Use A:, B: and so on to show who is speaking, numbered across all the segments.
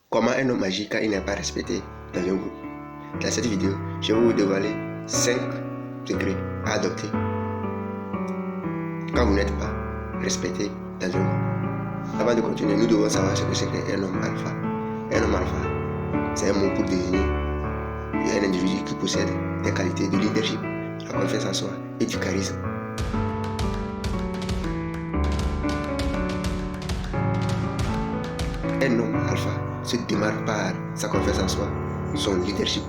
A: Comment un homme agit quand il n'est pas respecté dans un groupe. Dans cette vidéo, je vais vous dévoiler 5 secrets à adopter quand vous n'êtes pas respecté dans un groupe. Avant de continuer, nous devons savoir ce que c'est qu'un homme alpha. Un homme alpha, c'est un mot pour désigner un individu qui possède des qualités de leadership, la confiance en soi et du charisme. Un homme alpha se démarque par sa confiance en soi, son leadership,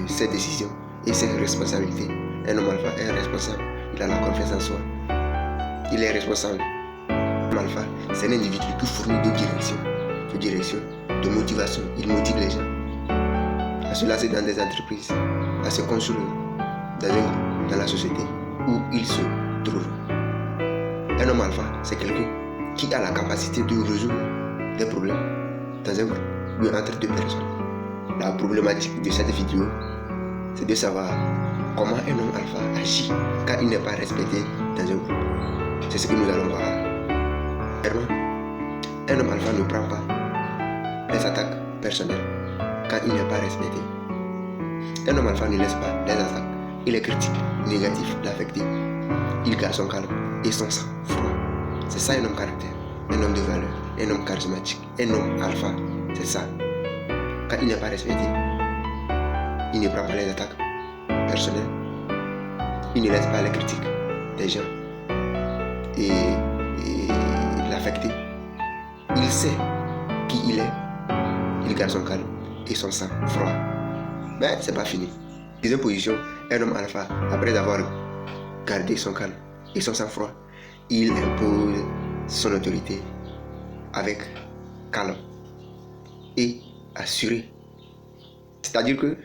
A: ses décisions et ses responsabilités. Un homme alpha est responsable, il a la confiance en soi, il est responsable. Un homme alpha, c'est un individu qui fournit de direction, de motivation, il motive les gens à se lancer dans des entreprises, à se construire dans la société où il se trouve. Un homme alpha, c'est quelqu'un qui a la capacité de résoudre des problèmes dans un groupe ou entre deux personnes. La problématique de cette vidéo, c'est de savoir comment un homme alpha agit quand il n'est pas respecté dans un groupe. C'est ce que nous allons voir. Un homme alpha ne prend pas les attaques personnelles quand il n'est pas respecté. Un homme alpha ne laisse pas les attaques et les critiques négatives l'affecter. Il garde son calme et son sang-froid. C'est ça un homme caractère, un homme de valeur, un homme charismatique, un homme alpha. C'est ça. Quand il n'est pas respecté, il ne prend pas les attaques personnelles, il ne laisse pas les critiques des gens et l'affecter. Il sait qui il est, il garde son calme et son sang froid. Mais c'est pas fini. Deuxième position, un homme alpha, après avoir gardé son calme et son sang froid, il impose son autorité avec calme et assuré. C'est-à-dire que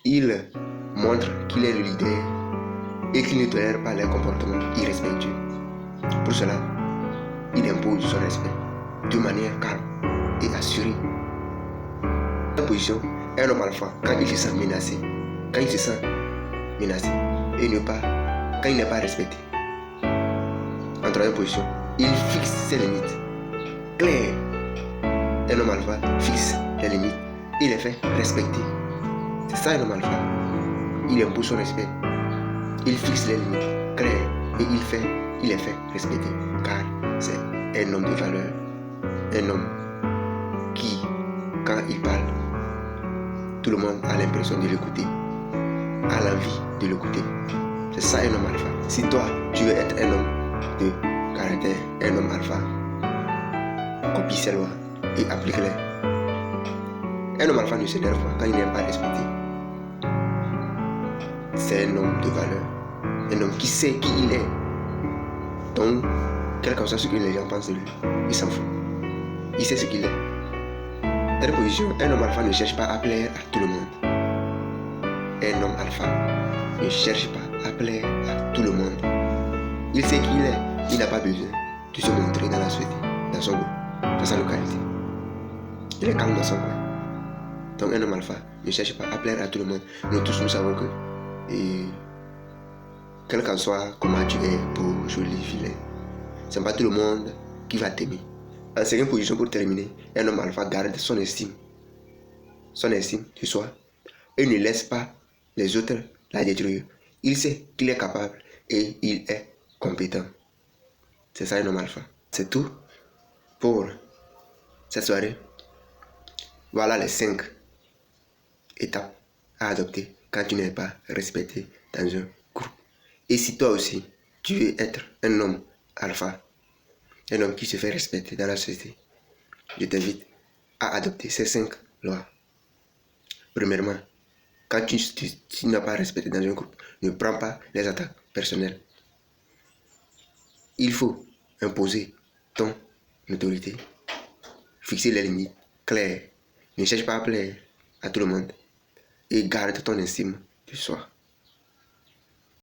A: il montre qu'il est le leader et qu'il ne tolère pas les comportements irrespectueux. Pour cela, il impose son respect de manière calme et assurée. Dans la position, un homme alpha, quand il se sent menacé, et quand il n'est pas respecté. En troisième position, il fixe ses limites claires. Un homme alpha fixe les limites et les fait respecter. C'est ça un homme alpha. Il impose son respect. Il fixe les limites claires et il les fait respecter. Car c'est un homme de valeur. Un homme qui, quand il parle, tout le monde a l'impression de l'écouter, a l'envie de l'écouter. C'est ça un homme alpha. Si toi, tu veux être un homme de caractère, un homme alpha, copie ses lois et applique-les. Un homme alpha ne s'énerve pas quand il n'est pas respecté. C'est un homme de valeur, un homme qui sait qui il est. Donc, quel que soit ce que les gens pensent de lui, il s'en fout. Il sait ce qu'il est. Dans cette position, un homme alpha ne cherche pas à plaire à tout le monde. Un homme alpha ne cherche pas à plaire à tout le monde. Il sait qui il est. Il n'a pas besoin de se montrer dans la société, dans son groupe, dans sa localité. Il est calme dans son coin. Donc un homme alpha ne cherche pas à plaire à tout le monde. Nous tous nous savons que quel qu'en soit comment tu es beau, joli, vilain, c'est pas tout le monde qui va t'aimer. En cinquième position, pour terminer, un homme alpha garde son estime de soi et ne laisse pas les autres la détruire. Il sait qu'il est capable et il est compétent. C'est ça un homme alpha. C'est tout pour cette soirée. Voilà les 5 étapes à adopter quand tu n'es pas respecté dans un groupe. Et si toi aussi, tu veux être un homme alpha, un homme qui se fait respecter dans la société, je t'invite à adopter ces 5 lois. Premièrement, quand tu n'as pas respecté dans un groupe, ne prends pas les attaques personnelles. Il faut imposer ton autorité, fixer les limites claires, ne cherche pas à plaire à tout le monde et garde ton estime de soi.